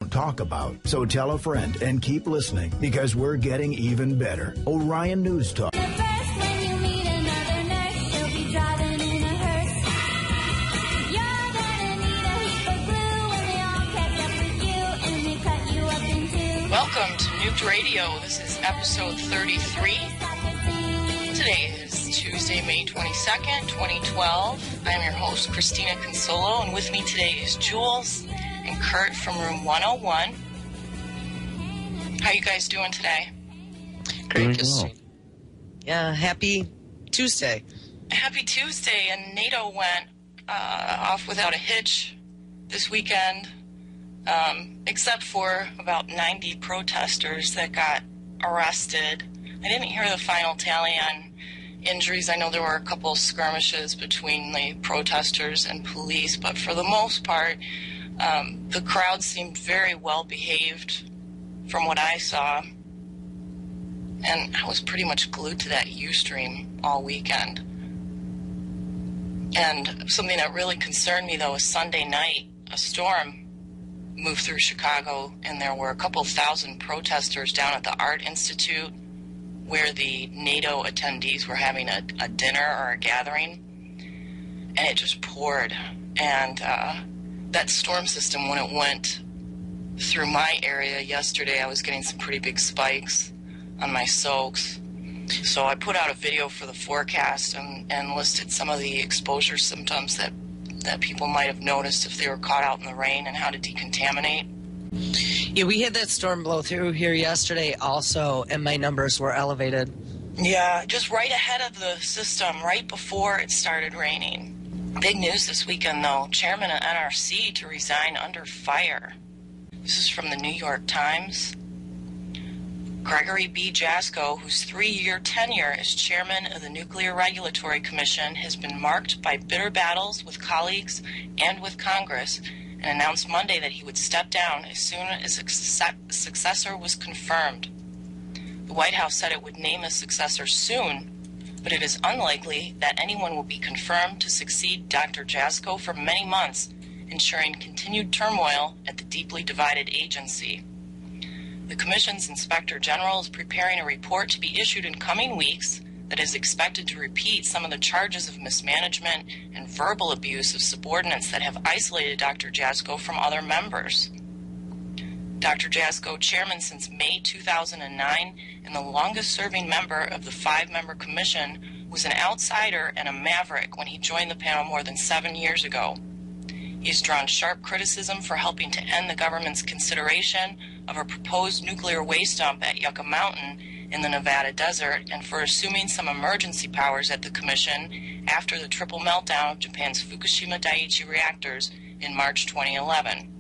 talk about. So tell a friend and keep listening because we're getting even better. Orion News Talk. Welcome to Nuked Radio. This is episode 33. Today is Tuesday, May 22nd, 2012. I'm your host, Christina Consolo, and with me today is Jules and Kurt from room 101. How you guys doing today? Great. Well. Yeah, happy Tuesday. Happy Tuesday, and NATO went off without a hitch this weekend, except for about 90 protesters that got arrested. I didn't hear the final tally on injuries. I know there were a couple of skirmishes between the protesters and police, but for the most part, the crowd seemed very well behaved from what I saw, and I was pretty much glued to that Ustream all weekend. And something that really concerned me, though, was Sunday night, a storm moved through Chicago, and there were a couple thousand protesters down at the Art Institute where the NATO attendees were having a dinner or a gathering, and it just poured. And that storm system, when it went through my area yesterday, I was getting some pretty big spikes on my soaks. So I put out a video for the forecast and listed some of the exposure symptoms that people might have noticed if they were caught out in the rain and how to decontaminate. Yeah, we had that storm blow through here yesterday also, and my numbers were elevated. Yeah, just right ahead of the system, right before it started raining. Big news this weekend, though. Chairman of NRC to resign under fire. This is from the New York Times. Gregory B. Jasko, whose 3-year tenure as chairman of the Nuclear Regulatory Commission has been marked by bitter battles with colleagues and with Congress, and announced Monday that he would step down as soon as a successor was confirmed. The White House said it would name a successor soon, but it is unlikely that anyone will be confirmed to succeed Dr. Jasko for many months, ensuring continued turmoil at the deeply divided agency. The Commission's Inspector General is preparing a report to be issued in coming weeks that is expected to repeat some of the charges of mismanagement and verbal abuse of subordinates that have isolated Dr. Jasko from other members. Dr. Jasko, chairman since May 2009 and the longest-serving member of the 5-member commission, was an outsider and a maverick when he joined the panel more than 7 years ago. He's drawn sharp criticism for helping to end the government's consideration of a proposed nuclear waste dump at Yucca Mountain in the Nevada desert, and for assuming some emergency powers at the Commission after the triple meltdown of Japan's Fukushima Daiichi reactors in March 2011.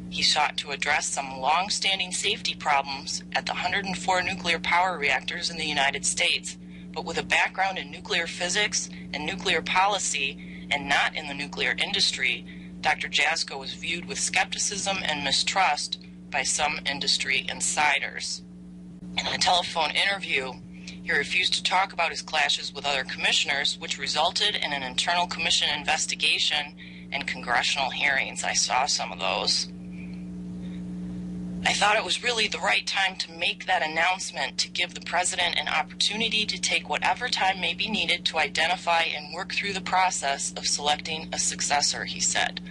He sought to address some long-standing safety problems at the 104 nuclear power reactors in the United States, but with a background in nuclear physics and nuclear policy and not in the nuclear industry, Dr. Jasko was viewed with skepticism and mistrust by some industry insiders. In a telephone interview, he refused to talk about his clashes with other commissioners, which resulted in an internal commission investigation and congressional hearings. I saw some of those. I thought it was really the right time to make that announcement to give the president an opportunity to take whatever time may be needed to identify and work through the process of selecting a successor, he said.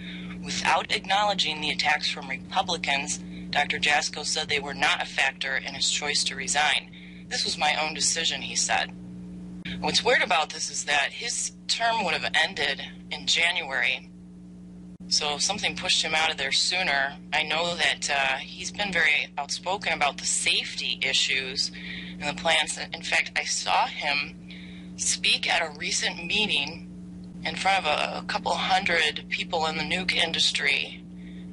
Without acknowledging the attacks from Republicans, Dr. Jasko said they were not a factor in his choice to resign. This was my own decision, he said. What's weird about this is that his term would have ended in January, so if something pushed him out of there sooner. I know that he's been very outspoken about the safety issues and the plants. In fact, I saw him speak at a recent meeting in front of a couple hundred people in the nuke industry.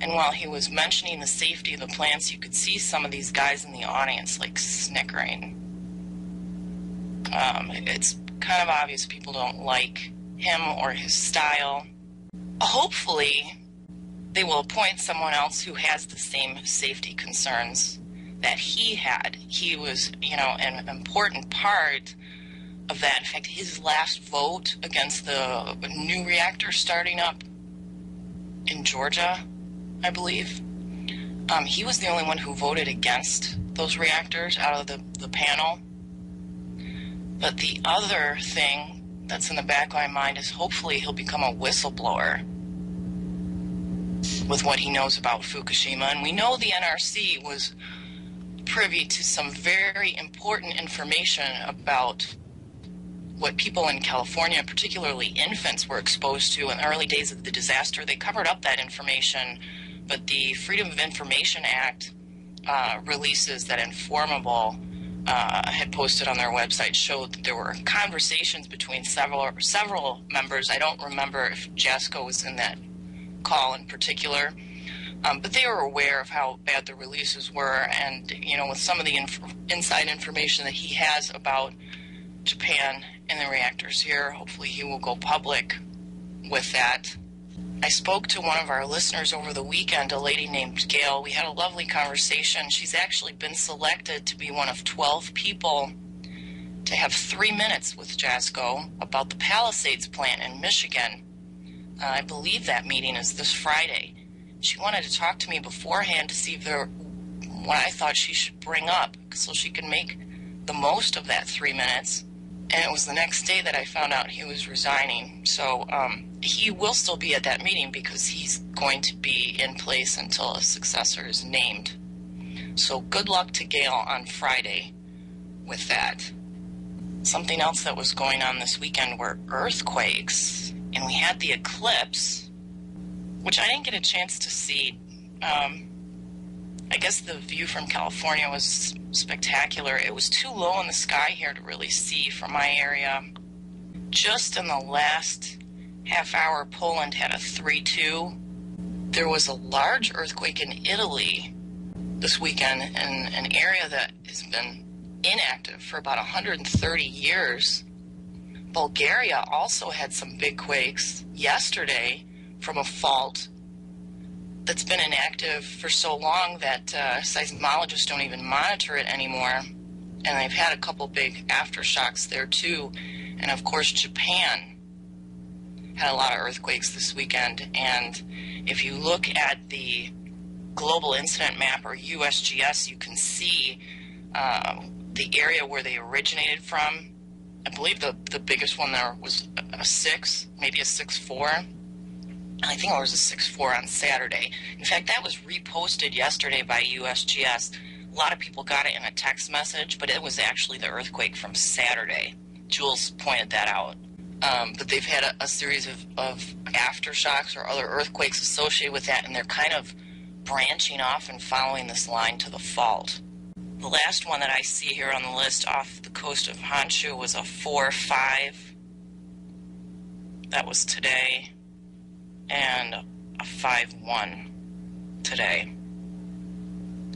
And while he was mentioning the safety of the plants, you could see some of these guys in the audience like snickering. It's kind of obvious people don't like him or his style. Hopefully, they will appoint someone else who has the same safety concerns that he had. He was, an important part of that. In fact, his last vote against the new reactor starting up in Georgia, I believe, He was the only one who voted against those reactors out of the panel. But the other thing that's in the back of my mind is hopefully he'll become a whistleblower with what he knows about Fukushima. And we know the NRC was privy to some very important information about what people in California, particularly infants, were exposed to in the early days of the disaster. They covered up that information, but the Freedom of Information Act releases that Informable had posted on their website showed that there were conversations between several members. I don't remember if Jasko was in that call in particular, but they were aware of how bad the releases were, and with some of the inside information that he has about Japan and the reactors here, hopefully he will go public with that. I spoke to one of our listeners over the weekend, a lady named Gail. We had a lovely conversation. She's actually been selected to be one of 12 people to have 3 minutes with Jasko about the Palisades plant in Michigan. I believe that meeting is this Friday. She wanted to talk to me beforehand to see if what I thought she should bring up so she could make the most of that 3 minutes. And it was the next day that I found out he was resigning. So he will still be at that meeting because he's going to be in place until a successor is named. So good luck to Gail on Friday with that. Something else that was going on this weekend were earthquakes. And we had the eclipse, which I didn't get a chance to see. I guess the view from California was spectacular. It was too low in the sky here to really see from my area. Just in the last half hour, Poland had a 3.2. There was a large earthquake in Italy this weekend in an area that has been inactive for about 130 years. Bulgaria also had some big quakes yesterday from a fault that's been inactive for so long that seismologists don't even monitor it anymore. And they've had a couple big aftershocks there too. And of course, Japan had a lot of earthquakes this weekend. And if you look at the global incident map, or USGS, you can see the area where they originated from. I believe the biggest one there was a 6, maybe a 6.4. I think it was a 6.4 on Saturday. In fact, that was reposted yesterday by USGS. A lot of people got it in a text message, but it was actually the earthquake from Saturday. Jules pointed that out. But they've had a series of aftershocks or other earthquakes associated with that, and they're kind of branching off and following this line to the fault. The last one that I see here on the list off the coast of Honshu was a 4.5. That was today. And a 5.1 today.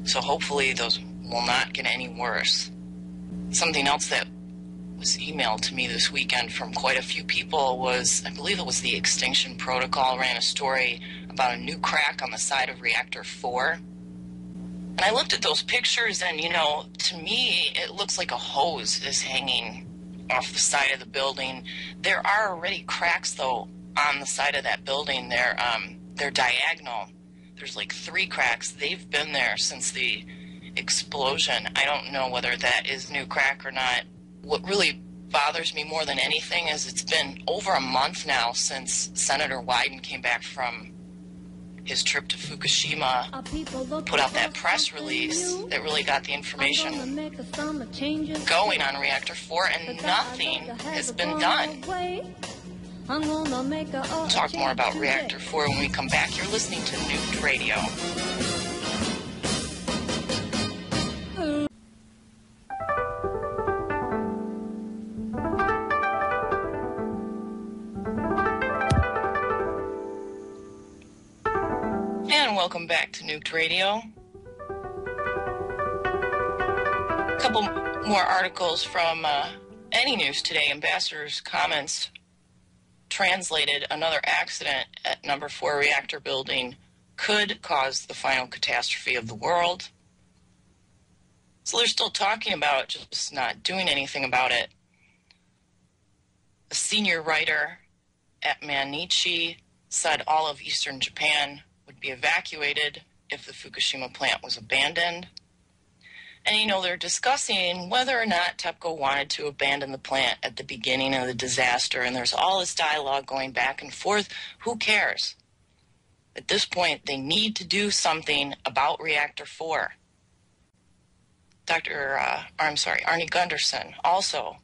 So hopefully those will not get any worse. Something else that was emailed to me this weekend from quite a few people was, I believe it was the Extinction Protocol ran a story about a new crack on the side of Reactor 4. And I looked at those pictures and, to me, it looks like a hose is hanging off the side of the building. There are already cracks, though, on the side of that building. They're diagonal. There's like 3 cracks. They've been there since the explosion. I don't know whether that is new crack or not. What really bothers me more than anything is it's been over a month now since Senator Wyden came back from his trip to Fukushima, put out that press release that really got the information going on Reactor 4, and nothing has been done. We'll talk more about Reactor 4 when we come back. You're listening to Nuked Radio. And welcome back to Nuked Radio. A couple more articles from Any News today. Ambassador's comments translated: another accident at number 4 reactor building could cause the final catastrophe of the world. So they're still talking about it, just not doing anything about it. A senior writer at Mainichi said all of eastern Japan would be evacuated if the Fukushima plant was abandoned. And, you know, they're discussing whether or not TEPCO wanted to abandon the plant at the beginning of the disaster, and there's all this dialogue going back and forth. Who cares? At this point, they need to do something about Reactor 4. Arnie Gunderson, also,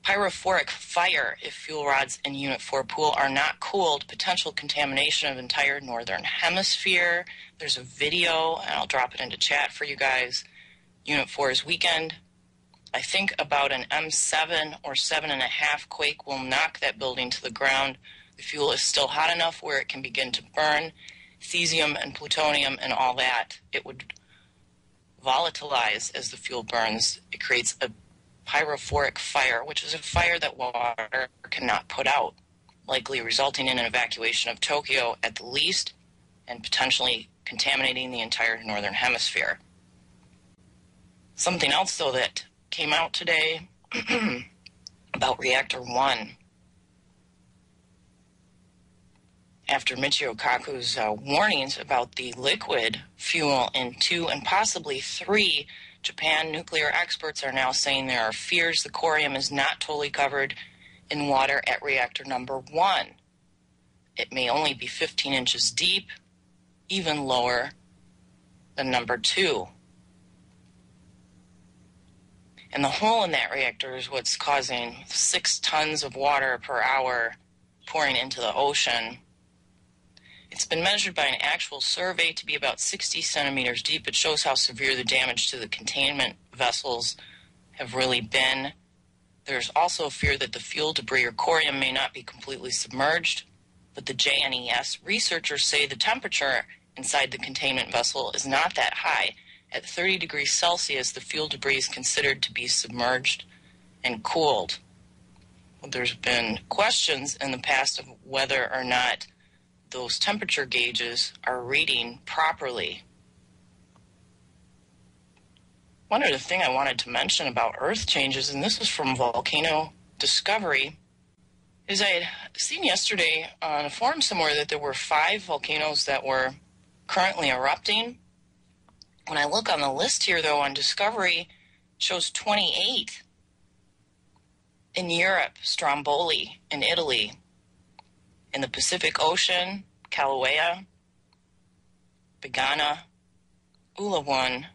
pyrophoric fire if fuel rods in Unit 4 pool are not cooled, potential contamination of entire northern hemisphere. There's a video, and I'll drop it into chat for you guys. Unit 4's weekend. I think about an M7 or 7.5 quake will knock that building to the ground. The fuel is still hot enough where it can begin to burn. Cesium and plutonium and all that. It would volatilize as the fuel burns. It creates a pyrophoric fire, which is a fire that water cannot put out, likely resulting in an evacuation of Tokyo at the least, and potentially contaminating the entire northern hemisphere. Something else, though, that came out today about Reactor 1. After Michio Kaku's warnings about the liquid fuel in 2 and possibly 3, Japan nuclear experts are now saying there are fears the corium is not totally covered in water at reactor number 1. It may only be 15 inches deep, even lower than number 2. And the hole in that reactor is what's causing 6 tons of water per hour pouring into the ocean. It's been measured by an actual survey to be about 60 centimeters deep. It shows how severe the damage to the containment vessels have really been. There's also fear that the fuel debris or corium may not be completely submerged, but the JNES researchers say the temperature inside the containment vessel is not that high. At 30 degrees Celsius, the fuel debris is considered to be submerged and cooled. There's been questions in the past of whether or not those temperature gauges are reading properly. One other thing I wanted to mention about Earth changes, and this is from Volcano Discovery, is I had seen yesterday on a forum somewhere that there were 5 volcanoes that were currently erupting. When I look on the list here, though, on Discovery, it shows 28. In Europe, Stromboli in Italy. In the Pacific Ocean, Kilauea, Begana, Ulawan,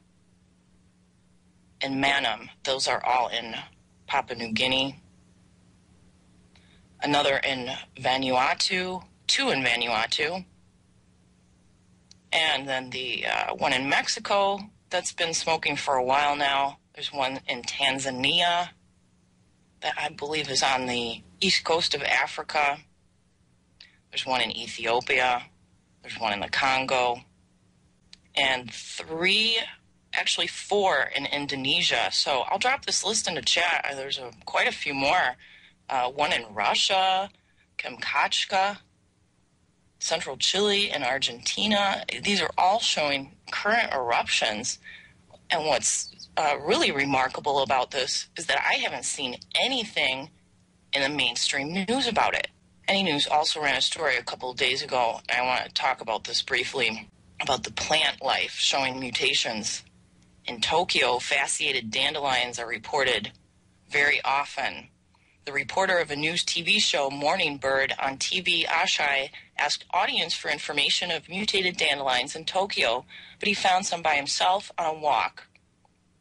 and Manam. Those are all in Papua New Guinea. Another in Vanuatu, 2 in Vanuatu. And then the one in Mexico that's been smoking for a while now. There's one in Tanzania that I believe is on the east coast of Africa. There's one in Ethiopia. There's one in the Congo. And 3, actually 4 in Indonesia. So I'll drop this list into chat. There's quite a few more. One in Russia, Kamchatka, central Chile, and Argentina. These are all showing current eruptions. And what's really remarkable about this is that I haven't seen anything in the mainstream news about it. Any News also ran a story a couple of days ago, and I want to talk about this briefly, about the plant life showing mutations. In Tokyo, fasciated dandelions are reported very often. The reporter of a news TV show, Morning Bird, on TV Asahi, asked audience for information of mutated dandelions in Tokyo, but he found some by himself on a walk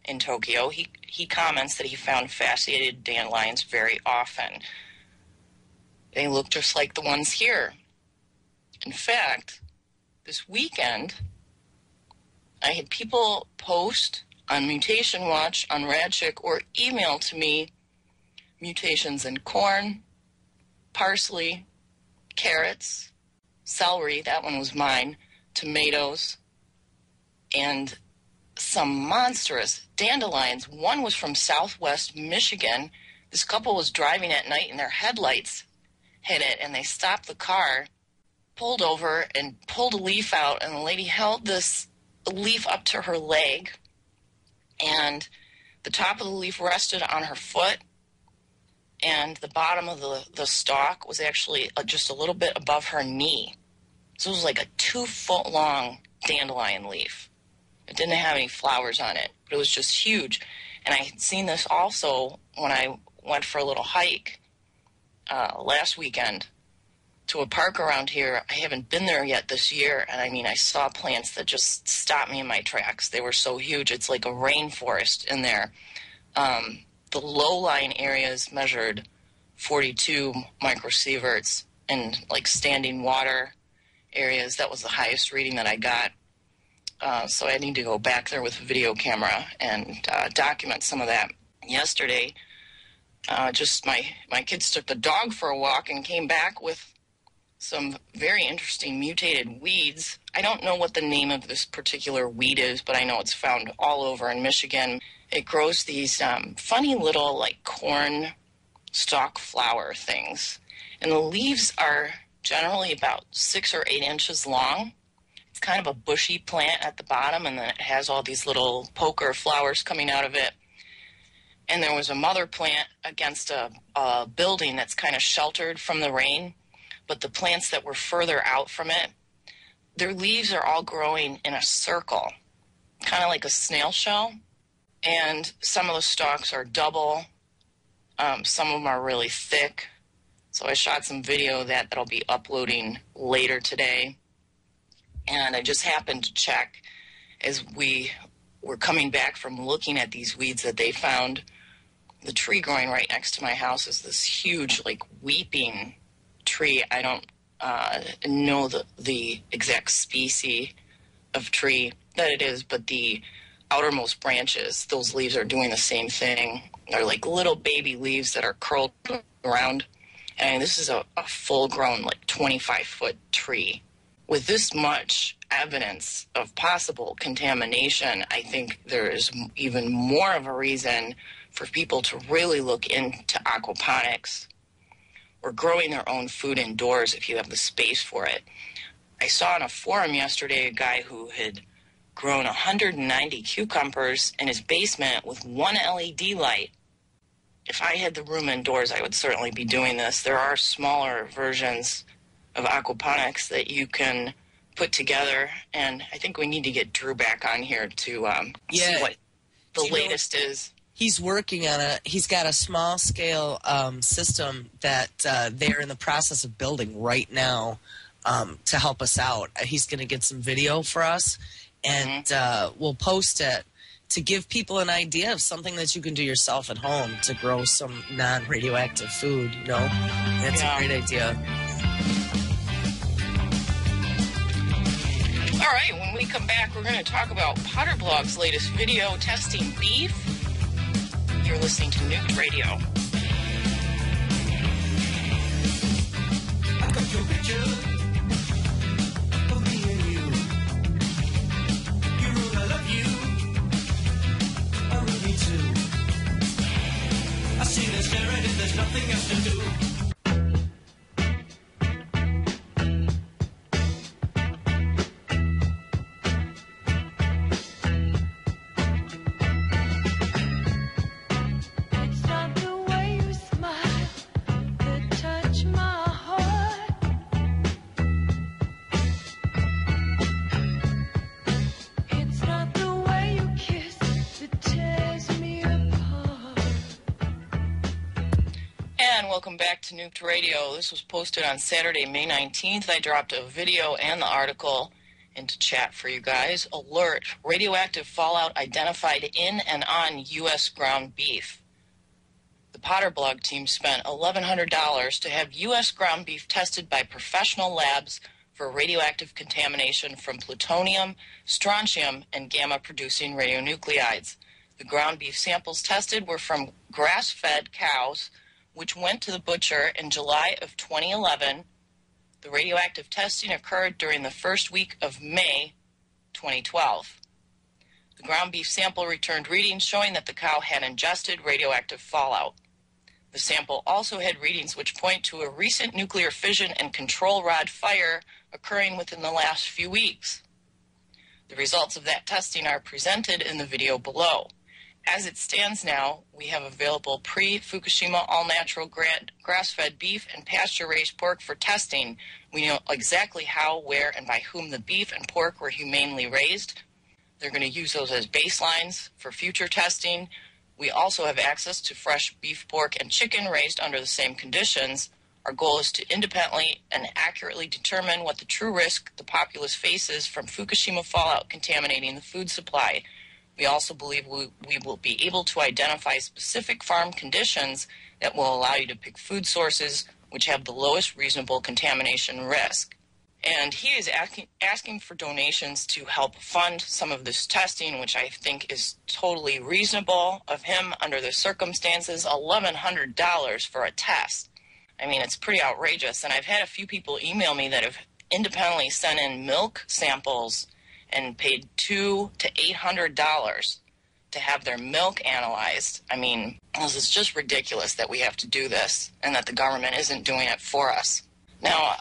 in Tokyo. He comments that he found fasciated dandelions very often. They look just like the ones here. In fact, this weekend, I had people post on Mutation Watch, on Radchick, or email to me mutations in corn, parsley, carrots, celery, that one was mine, tomatoes, and some monstrous dandelions. One was from southwest Michigan. This couple was driving at night and their headlights hit it, and they stopped the car, pulled over, and pulled a leaf out, and the lady held this leaf up to her leg, and the top of the leaf rested on her foot, and the bottom of the stalk was actually just a little bit above her knee. So it was like a 2-foot-long dandelion leaf. It didn't have any flowers on it, but it was just huge. And I had seen this also when I went for a little hike last weekend to a park around here. I haven't been there yet this year, and I mean, I saw plants that just stopped me in my tracks. They were so huge. It's like a rainforest in there. The low-lying areas measured 42 microsieverts, and like standing water areas, that was the highest reading that I got. So I need to go back there with a video camera and document some of that. Yesterday, just my kids took the dog for a walk and came back with some very interesting mutated weeds. I don't know what the name of this particular weed is, but I know it's found all over in Michigan. It grows these funny little like corn stalk flower things. And the leaves are generally about 6 or 8 inches long. It's kind of a bushy plant at the bottom, and then it has all these little poker flowers coming out of it. And there was a mother plant against a building that's kind of sheltered from the rain, but the plants that were further out from it, their leaves are all growing in a circle, kind of like a snail shell. And some of the stalks are double. Some of them are really thick. So I shot some video that I'll be uploading later today. And I just happened to check as we were coming back from looking at these weeds that they found. The tree growing right next to my house is this huge, like, weeping tree. I don't know the exact species of tree that it is, but the outermost branches, those leaves are doing the same thing. They're like little baby leaves that are curled around. And this is a full-grown, like, 25-foot tree. With this much evidence of possible contamination, I think there is even more of a reason for people to really look into aquaponics or growing their own food indoors if you have the space for it. I saw on a forum yesterday a guy who had grown 190 cucumbers in his basement with one LED light. If I had the room indoors, I would certainly be doing this. There are smaller versions of aquaponics that you can put together, and I think we need to get Drew back on here to see what the latest is. He's working on he's got a small scale system that they're in the process of building right now to help us out. He's going to get some video for us, and we'll post it to give people an idea of something that you can do yourself at home to grow some non-radioactive food, you know? That's a great idea. All right, when we come back, we're going to talk about Potterblog's latest video testing beef. You're listening to Nuked Radio. I got your picture of me and you. You wrote I love you. I love you too. I see this there and there's nothing else to do. Welcome back to Nuked Radio. This was posted on Saturday, May 19th. I dropped a video and the article into chat for you guys. Alert, radioactive fallout identified in and on U.S. ground beef. The Potterblog team spent $1,100 to have U.S. ground beef tested by professional labs for radioactive contamination from plutonium, strontium, and gamma-producing radionuclides. The ground beef samples tested were from grass-fed cows, which went to the butcher in July of 2011. The radioactive testing occurred during the first week of May 2012. The ground beef sample returned readings showing that the cow had ingested radioactive fallout. The sample also had readings which point to a recent nuclear fission and control rod fire occurring within the last few weeks. The results of that testing are presented in the video below. As it stands now, we have available pre-Fukushima all-natural grass-fed beef and pasture-raised pork for testing. We know exactly how, where, and by whom the beef and pork were humanely raised. They're going to use those as baselines for future testing. We also have access to fresh beef, pork, and chicken raised under the same conditions. Our goal is to independently and accurately determine what the true risk the populace faces from Fukushima fallout contaminating the food supply. We also believe we will be able to identify specific farm conditions that will allow you to pick food sources which have the lowest reasonable contamination risk. And he is asking for donations to help fund some of this testing, which I think is totally reasonable of him under the circumstances. $1,100 for a test. I mean, it's pretty outrageous. And I've had a few people email me that have independently sent in milk samples and paid $200 to $800 to have their milk analyzed. I mean, this is just ridiculous that we have to do this and that the government isn't doing it for us. Now,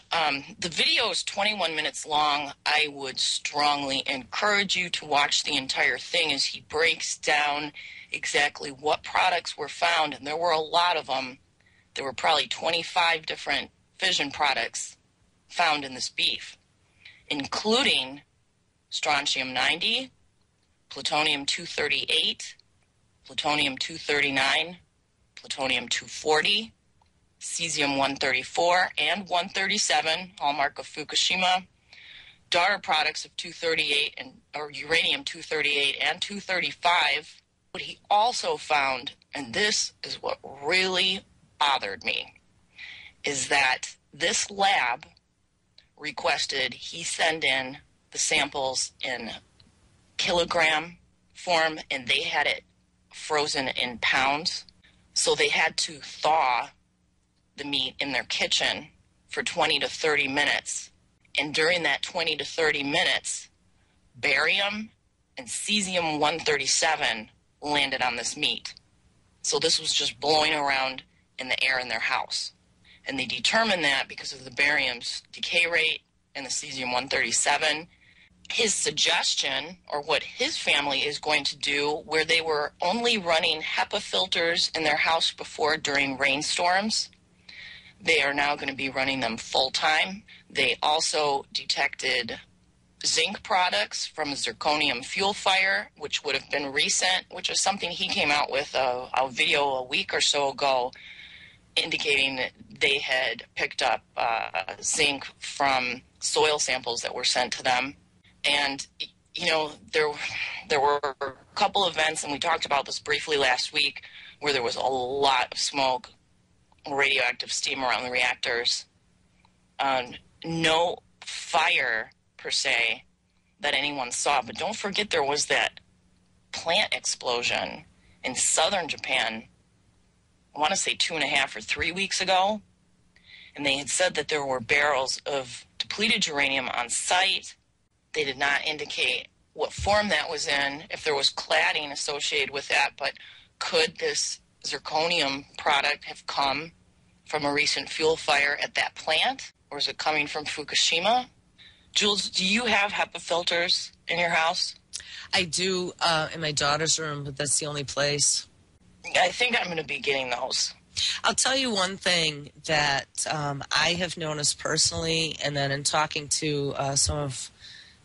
the video is 21 minutes long. I would strongly encourage you to watch the entire thing as he breaks down exactly what products were found, and there were a lot of them. There were probably 25 different fission products found in this beef, including strontium-90, plutonium-238, plutonium-239, plutonium-240, cesium-134 and 137, hallmark of Fukushima, daughter products of 238 or uranium-238 and 235. What he also found, and this is what really bothered me, is that this lab requested he send in the samples in kilogram form, and they had it frozen in pounds. So they had to thaw the meat in their kitchen for 20 to 30 minutes. And during that 20 to 30 minutes, barium and cesium-137 landed on this meat. So this was just blowing around in the air in their house. And they determined that because of the barium's decay rate and the cesium-137. His suggestion, or what his family is going to do, where they were only running HEPA filters in their house before during rainstorms, they are now going to be running them full-time. They also detected zinc products from a zirconium fuel fire, which would have been recent, which is something he came out with a video a week or so ago, indicating that they had picked up zinc from soil samples that were sent to them. And, you know, there were a couple events, and we talked about this briefly last week, where there was a lot of smoke, radioactive steam around the reactors. No fire, per se, that anyone saw. But don't forget there was that plant explosion in southern Japan, I want to say 2.5 or 3 weeks ago. And they had said that there were barrels of depleted uranium on site. They did not indicate what form that was in, if there was cladding associated with that, but could this zirconium product have come from a recent fuel fire at that plant, or is it coming from Fukushima? Jules, do you have HEPA filters in your house? I do in my daughter's room, but that's the only place. I think I'm going to be getting those. I'll tell you one thing that I have noticed personally, and then in talking to some of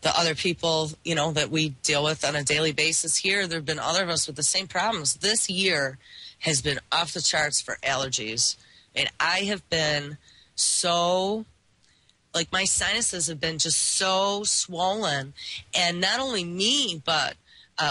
the other people, you know, that we deal with on a daily basis here, there have been other of us with the same problems. This year has been off the charts for allergies. And I have been so, like, my sinuses have been just so swollen. And not only me, but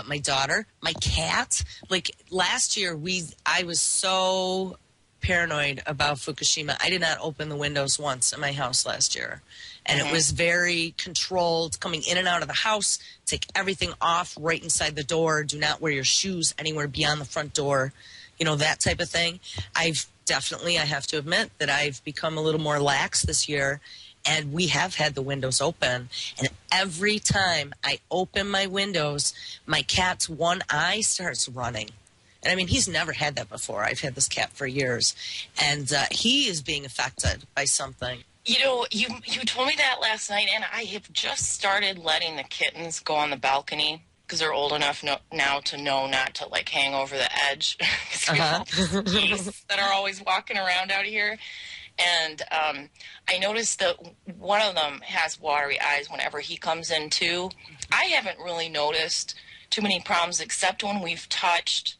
my daughter, my cat. Like, last year, I was so paranoid about Fukushima. I did not open the windows once in my house last year. And it was very controlled, coming in and out of the house, take everything off right inside the door, do not wear your shoes anywhere beyond the front door, you know, that type of thing. I have to admit that I've become a little more lax this year, and we have had the windows open. And every time I open my windows, my cat's one eye starts running. And I mean, he's never had that before. I've had this cat for years. And he is being affected by something. You know, you told me that last night, and I have just started letting the kittens go on the balcony. because they're old enough now to know not to like hang over the edge. 'Cause we have all these geese that are always walking around out here. And I noticed that one of them has watery eyes whenever he comes in too. I haven't really noticed too many problems except when we've touched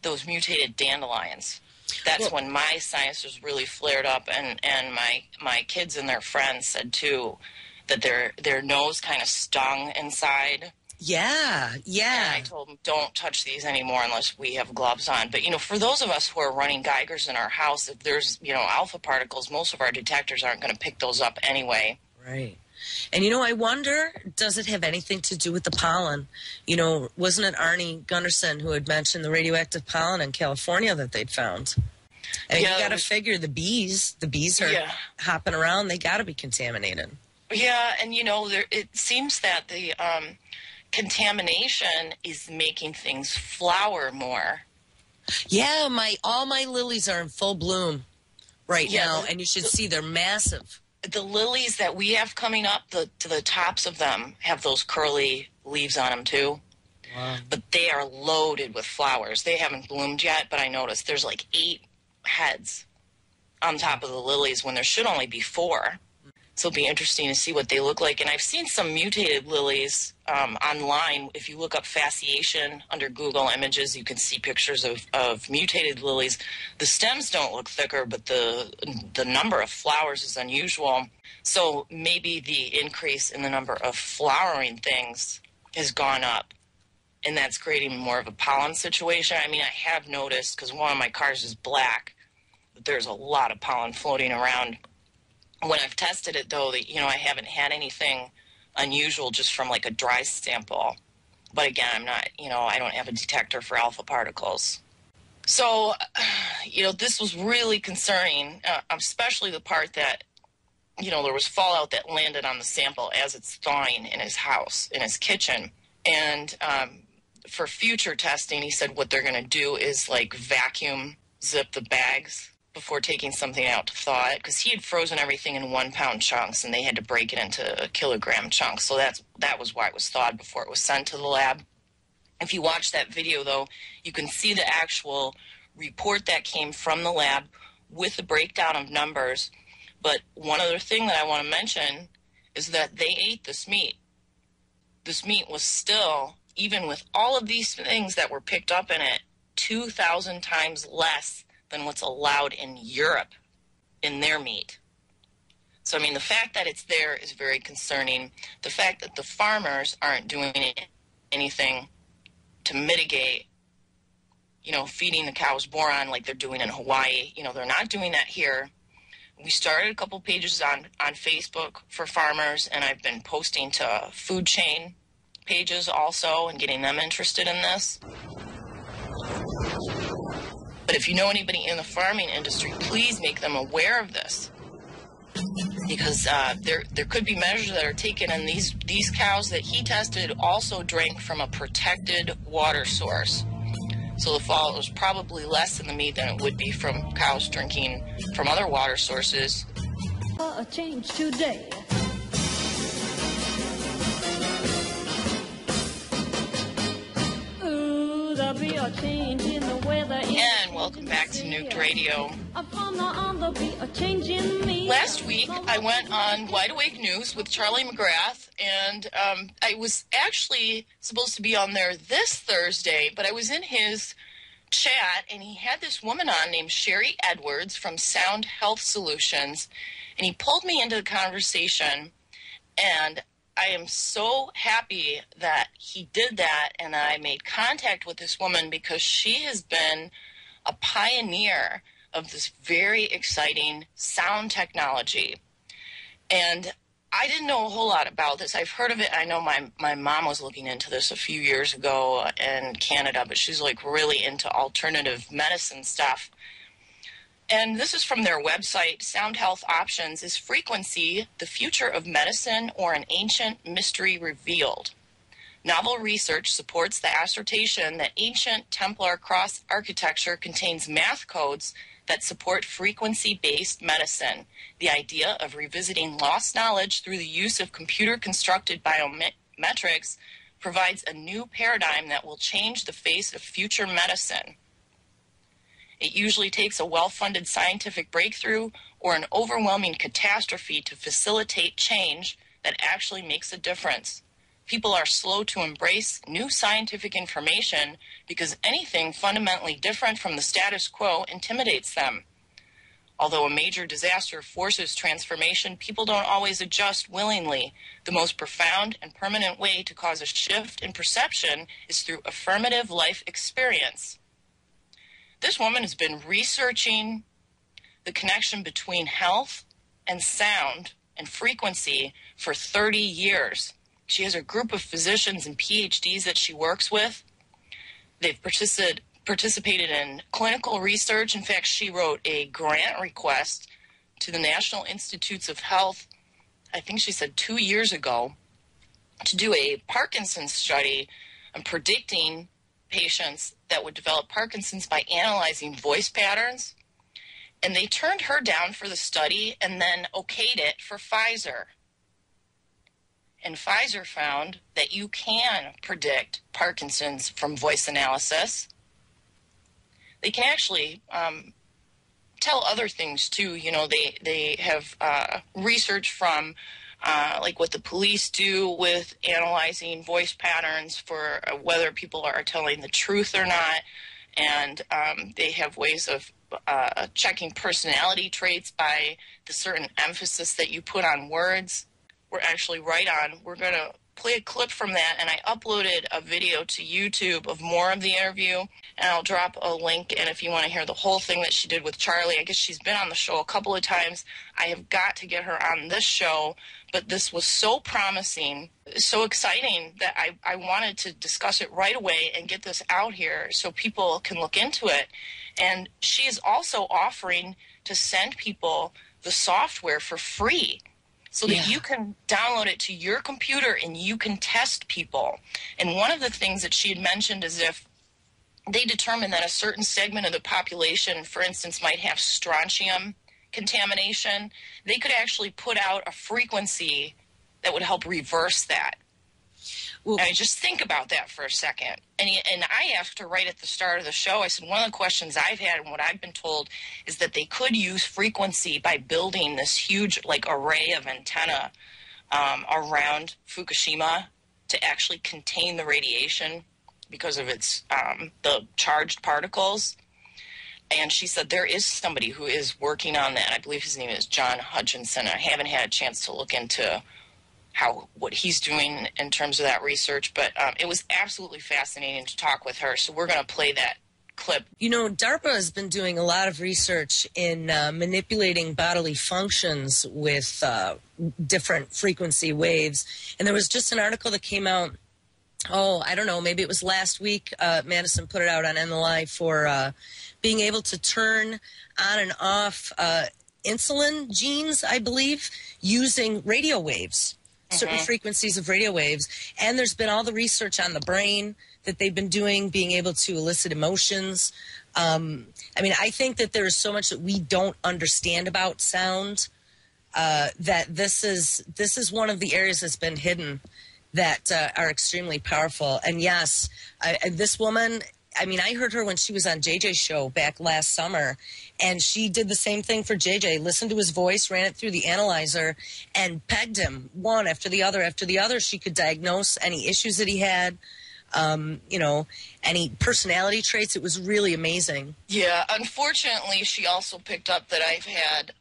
those mutated dandelions. That's when my sinuses really flared up, and my kids and their friends said too that their nose kind of stung inside. Yeah. And I told them, don't touch these anymore unless we have gloves on. But, for those of us who are running Geigers in our house, if there's, alpha particles, most of our detectors aren't going to pick those up anyway. Right. And, I wonder, does it have anything to do with the pollen? Wasn't it Arnie Gunderson who had mentioned the radioactive pollen in California that they'd found? And you got to figure the bees are hopping around. They got to be contaminated. Yeah, and, it seems that the contamination is making things flower more. Yeah, all my lilies are in full bloom right now, and you should see they're massive. The lilies that we have coming up, to the tops of them have those curly leaves on them too. Wow. But they are loaded with flowers. They haven't bloomed yet, but I noticed there's like 8 heads on top of the lilies when there should only be 4. So it'll be interesting to see what they look like. And I've seen some mutated lilies online. If you look up fasciation under Google Images, you can see pictures of mutated lilies. The stems don't look thicker, but the number of flowers is unusual. So maybe the increase in the number of flowering things has gone up, and that's creating more of a pollen situation. I mean, I have noticed, because one of my cars is black, that there's a lot of pollen floating around. When I've tested it, though, I haven't had anything unusual just from like a dry sample. But again, I'm not, I don't have a detector for alpha particles. So, this was really concerning, especially the part that, there was fallout that landed on the sample as it's thawing in his house, in his kitchen. And for future testing, he said what they're going to do is like vacuum zip the bags before taking something out to thaw it, because he had frozen everything in 1-pound chunks, and they had to break it into kilogram chunks. So that was why it was thawed before it was sent to the lab. If you watch that video, though, you can see the actual report that came from the lab with the breakdown of numbers. But one other thing that I want to mention is that they ate this meat. This meat was still, even with all of these things that were picked up in it, 2,000 times less than what's allowed in Europe in their meat. So, I mean, the fact that it's there is very concerning. The fact that the farmers aren't doing anything to mitigate, feeding the cows boron like they're doing in Hawaii. They're not doing that here. We started a couple pages on Facebook for farmers, and I've been posting to food chain pages also and getting them interested in this. But if you know anybody in the farming industry, please make them aware of this, because there could be measures that are taken, and these cows that he tested also drank from a protected water source. So the fallout was probably less in the meat than it would be from cows drinking from other water sources. A change today. Ooh, there'll be a change in the weather. And welcome back to Nuked Radio. Last week, I went on Wide Awake News with Charlie McGrath, and I was actually supposed to be on there this Thursday, but I was in his chat, and he had this woman on named Sharry Edwards from Sound Health Solutions, and he pulled me into the conversation, and I am so happy that he did that, and I made contact with this woman because she has been a pioneer of this very exciting sound technology. And I didn't know a whole lot about this. I've heard of it. I know my mom was looking into this a few years ago in Canada, but she's like really into alternative medicine stuff. And this is from their website, Sound Health Options. Is frequency the future of medicine or an ancient mystery revealed? Novel research supports the assertion that ancient Templar cross architecture contains math codes that support frequency-based medicine. The idea of revisiting lost knowledge through the use of computer-constructed biometrics provides a new paradigm that will change the face of future medicine. It usually takes a well-funded scientific breakthrough or an overwhelming catastrophe to facilitate change that actually makes a difference. People are slow to embrace new scientific information because anything fundamentally different from the status quo intimidates them. Although a major disaster forces transformation, people don't always adjust willingly. The most profound and permanent way to cause a shift in perception is through affirmative life experience. This woman has been researching the connection between health and sound and frequency for 30 years. She has a group of physicians and PhDs that she works with. They've participated in clinical research. In fact, she wrote a grant request to the National Institutes of Health, I think she said 2 years ago, to do a Parkinson's study on predicting patients that would develop Parkinson's by analyzing voice patterns. And they turned her down for the study and then okayed it for Pfizer. And Pfizer found that you can predict Parkinson's from voice analysis. They can actually tell other things too. You know, they have research from like what the police do with analyzing voice patterns for whether people are telling the truth or not. And they have ways of checking personality traits by the certain emphasis that you put on words. We're actually right on. We're going to play a clip from that, and I uploaded a video to YouTube of more of the interview, and I'll drop a link in if you want to hear the whole thing that she did with Charlie. I guess she's been on the show a couple of times. I have got to get her on this show, but this was so promising, so exciting that I wanted to discuss it right away and get this out here so people can look into it. And she is also offering to send people the software for free, so that you can download it to your computer and you can test people. And one of the things that she had mentioned is if they determine that a certain segment of the population, for instance, might have strontium contamination, they could actually put out a frequency that would help reverse that. Well, I mean, just think about that for a second. And I asked her right at the start of the show, I said, one of the questions I've had and what I've been told is that they could use frequency by building this huge, like, array of antenna around Fukushima to actually contain the radiation because of its the charged particles. And she said there is somebody who is working on that. I believe his name is John Hutchinson. I haven't had a chance to look into what he's doing in terms of that research, but it was absolutely fascinating to talk with her. So we're going to play that clip. You know, DARPA has been doing a lot of research in manipulating bodily functions with different frequency waves. And there was just an article that came out, I don't know, maybe it was last week. Madison put it out on NLI for being able to turn on and off insulin genes, I believe, using radio waves. Certain frequencies of radio waves. And there's been all the research on the brain that they've been doing, being able to elicit emotions. I mean, I think that there is so much that we don't understand about sound, that this is one of the areas that's been hidden that are extremely powerful. And yes, this woman, I mean, I heard her when she was on JJ's show back last summer, and she did the same thing for JJ, listened to his voice, ran it through the analyzer, and pegged him one after the other after the other. She could diagnose any issues that he had, you know, any personality traits. It was really amazing. Yeah, unfortunately, she also picked up that I've had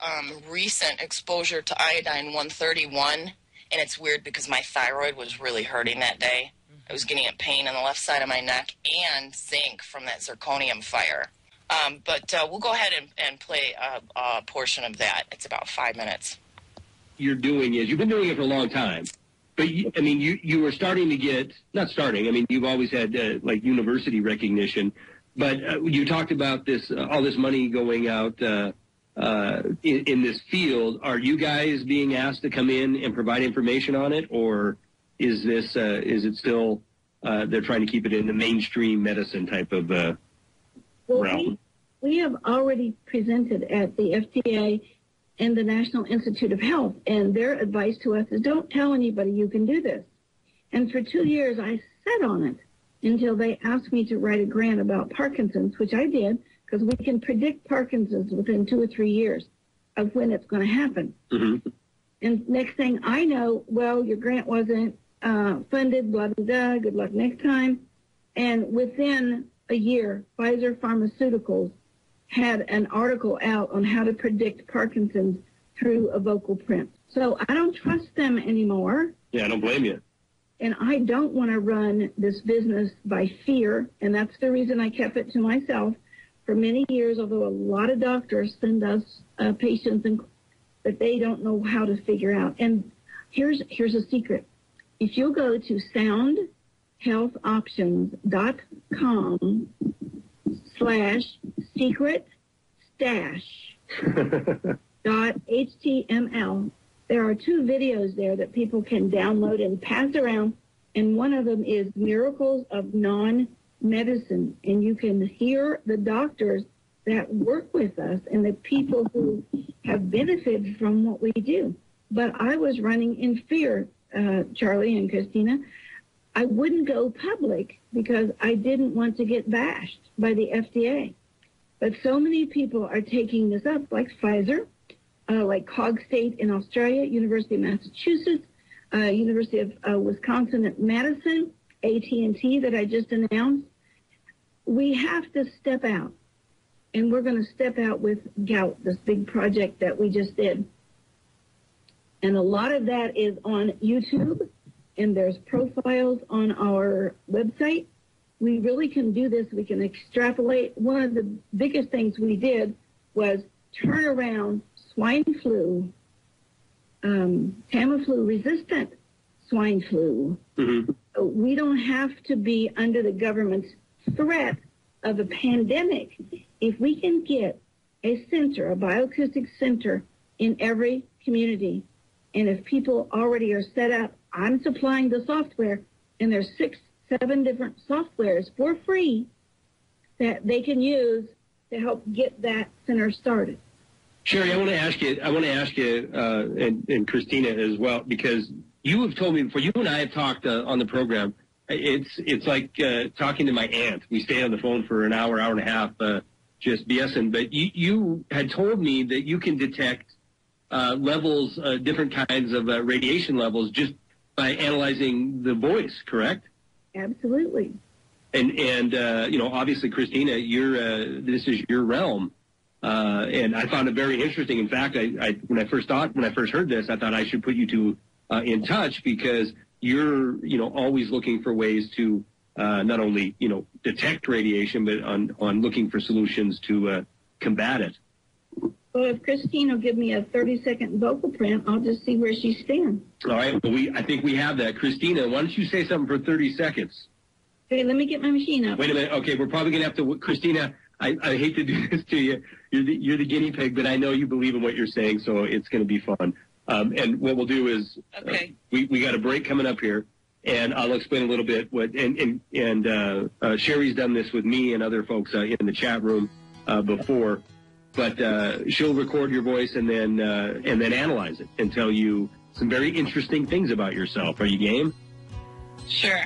recent exposure to iodine-131, and it's weird because my thyroid was really hurting that day. I was getting a pain on the left side of my neck and zinc from that zirconium fire. But we'll go ahead and play a portion of that. It's about 5 minutes. You've been doing it for a long time. But, you were starting to get, not starting, I mean, you've always had, like, university recognition. But you talked about this, all this money going out in this field. Are you guys being asked to come in and provide information on it? Or is it still, they're trying to keep it in the mainstream medicine type of realm? We have already presented at the FDA and the National Institute of Health, and their advice to us is don't tell anybody you can do this. And for 2 years, I set on it until they asked me to write a grant about Parkinson's, which I did, because we can predict Parkinson's within 2 or 3 years of when it's going to happen. Mm-hmm. And next thing I know, well, your grant wasn't funded, blah, blah, blah, good luck next time. And within a year, Pfizer Pharmaceuticals had an article out on how to predict Parkinson's through a vocal print. So I don't trust them anymore. Yeah, I don't blame you. And I don't want to run this business by fear, and that's the reason I kept it to myself for many years, although a lot of doctors send us patients that they don't know how to figure out. And here's a secret. If you'll go to soundhealthoptions.com/secret-stash.html, there are 2 videos there that people can download and pass around, and one of them is Miracles of Non-Medicine, and you can hear the doctors that work with us and the people who have benefited from what we do. But I was running in fear, Charlie and Christina. I wouldn't go public because I didn't want to get bashed by the FDA. But so many people are taking this up, like Pfizer, like Cogstate in Australia, University of Massachusetts, University of Wisconsin at Madison, AT&T that I just announced. We have to step out, and we're going to step out with Gout, this big project that we just did. And a lot of that is on YouTube, and there's profiles on our website. We really can do this. We can extrapolate. One of the biggest things we did was turn around swine flu, Tamiflu-resistant swine flu. Mm-hmm. So we don't have to be under the government's threat of a pandemic. If we can get a center, a bioacoustic center in every community, and if people already are set up, I'm supplying the software, and there's 6-7 different softwares for free that they can use to help get that center started. Sharry, I want to ask you, and Christina as well, because you have told me before. You and I have talked on the program. It's like talking to my aunt. We stay on the phone for an hour and a half, just BSing. But you had told me that you can detect levels, different kinds of radiation levels, just by analyzing the voice. Correct? Absolutely. And obviously, Christina, this is your realm. And I found it very interesting. In fact, when I first heard this, I thought I should put you two in touch, because you're always looking for ways to not only detect radiation, but on looking for solutions to combat it. Well, if Christine will give me a 30-second vocal print, I'll just see where she stands. All right. Well, I think we have that. Christina, why don't you say something for 30 seconds? Okay, let me get my machine up. Wait a minute. Okay, we're probably going to have to, Christina, I hate to do this to you. You're the guinea pig, but I know you believe in what you're saying, so it's going to be fun. And what we'll do is, Okay. We got a break coming up here, and I'll explain a little bit what. And Sharry's done this with me and other folks in the chat room before, but she'll record your voice and then analyze it and tell you some very interesting things about yourself. Are you game? Sure.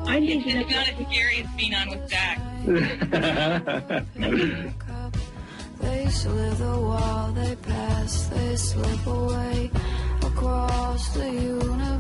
I need to It's not as scary as being on with Zach. They slither while they pass, they slip away across the universe.